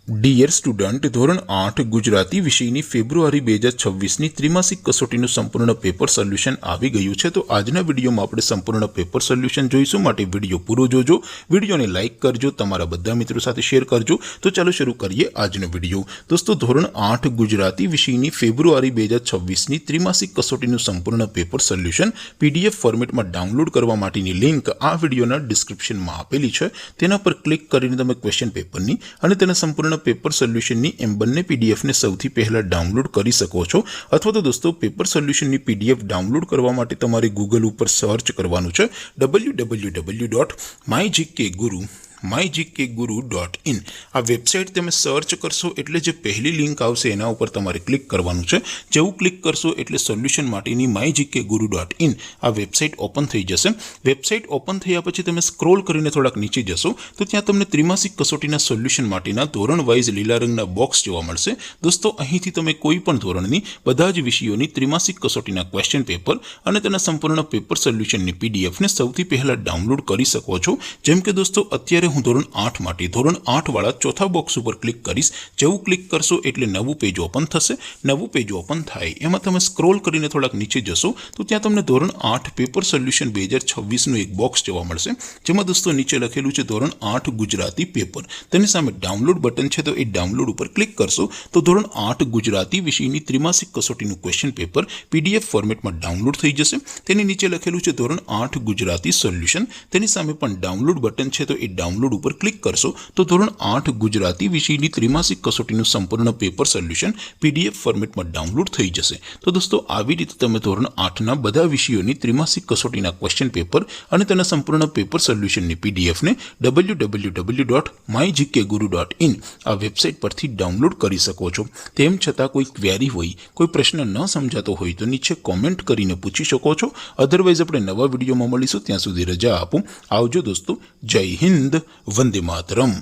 Dear student, ધોરણ 8 ગુજરાતી વિષયની ફેબ્રુઆરી 2026ની ત્રિમાસિક કસોટીનું સંપૂર્ણ પેપર સોલ્યુશન આવી ગયું છે। તો આજના વિડીયોમાં આપણે સંપૂર્ણ પેપર સોલ્યુશન જોઈશું, માટે વિડીયો પૂરો જોજો, વિડીયોને લાઇક કરજો, તમારા બધા મિત્રો સાથે શેર કરજો। તો ચાલો શરૂ કરીએ આજનો વિડીયો। દોસ્તો, ધોરણ 8 ગુજરાતી વિષયની ફેબ્રુઆરી 2026ની ત્રિમાસિક કસોટીનું સંપૂર્ણ પેપર સોલ્યુશન PDF ફોર્મેટમાં ડાઉનલોડ કરવા માટેની લિંક આ વિડીયોના ડિસ્ક્રિપ્શનમાં આપેલી છે। તેના પર ક્લિક કરીને તમે ક્વેશ્ચન પેપરની અને તેના સંપૂર્ણ પેપર સોલ્યુશનની એમ બંને પીડીએફને સૌથી પહેલા ડાઉનલોડ કરી શકો છો। અથવા તો દોસ્તો, પેપર સોલ્યુશનની પીડીએફ ડાઉનલોડ કરવા માટે તમારે ગૂગલ ઉપર સર્ચ કરવાનું છે www.mygkguru.in। આ વેબસાઇટ તમે સર્ચ કરશો એટલે જે પહેલી લિંક આવશે એના ઉપર તમારે ક્લિક કરવાનું છે। જેવું ક્લિક કરશો એટલે સોલ્યુશન માટેની mygkguru.in આ વેબસાઇટ ઓપન થઈ જશે। વેબસાઇટ ઓપન થયા પછી તમે સ્ક્રોલ કરીને થોડાક નીચે જશો તો ત્યાં તમને ત્રિમાસિક કસોટીના સોલ્યુશન માટેના ધોરણ વાઇઝ લીલા રંગના બોક્સ જોવા મળશે। દોસ્તો, અહીંથી તમે કોઈ પણ ધોરણની બધા જ વિષયોની ત્રિમાસિક કસોટીના ક્વેશ્ચન પેપર અને તેના સંપૂર્ણ પેપર સોલ્યુશનની પીડીએફને સૌથી પહેલા ડાઉનલોડ કરી શકો છો। જેમ કે દોસ્તો, અત્યારે હું ધોરણ 8 માટે ધોરણ 8 વાળા ચોથા બોક્સ ઉપર ક્લિક કરીશ। જેવું ક્લિક કરશો એટલે નવું પેજ ઓપન થશે। નવું પેજ ઓપન થાય એમાં તમે સ્ક્રોલ કરીને થોડાક નીચે જશો તો ત્યાં તમને ધોરણ 8 પેપર સોલ્યુશન 2026નું એક બોક્સ જોવા મળશે, જેમાં દોસ્તો નીચે લખેલું છે ધોરણ 8 ગુજરાતી પેપર। તેની સામે ડાઉનલોડ બટન છે, તો એ ડાઉનલોડ ઉપર ક્લિક કરશો તો ધોરણ 8 ગુજરાતી વિષયની ત્રિમાસિક કસોટીનું ક્વેશ્ચન પેપર PDF ફોર્મેટમાં ડાઉનલોડ થઈ જશે। તેની નીચે લખેલું છે ધોરણ 8 ગુજરાતી સોલ્યુશન। તેની સામે પણ ડાઉનલોડ બટન છે, તો એ ડાઉનલોડ ઉપર ક્લિક કરશો તો ધોરણ 8 ગુજરાતી વિષયની ત્રિમાસિક કસોટીનું સંપૂર્ણ પેપર સોલ્યુશન PDF ફોર્મેટમાં ડાઉનલોડ થઈ જશે। તો દોસ્તો, આવી રીતે તમે ધોરણ 8ના બધા વિષયોની ત્રિમાસિક કસોટીના ક્વેશ્ચન પેપર અને તેના સંપૂર્ણ પેપર સોલ્યુશનની પીડીએફને www.mygkguru.in આ વેબસાઇટ પરથી ડાઉનલોડ કરી શકો છો। તેમ છતાં કોઈ ક્વેરી હોય, કોઈ પ્રશ્ન ન સમજાતો હોય તો નીચે કોમેન્ટ કરીને પૂછી શકો છો। અધરવાઇઝ આપણે નવા વિડીયોમાં મળીશું, ત્યાં સુધી રજા આપો। આવજો દોસ્તો, જય હિન્દ, વંદે માતરમ।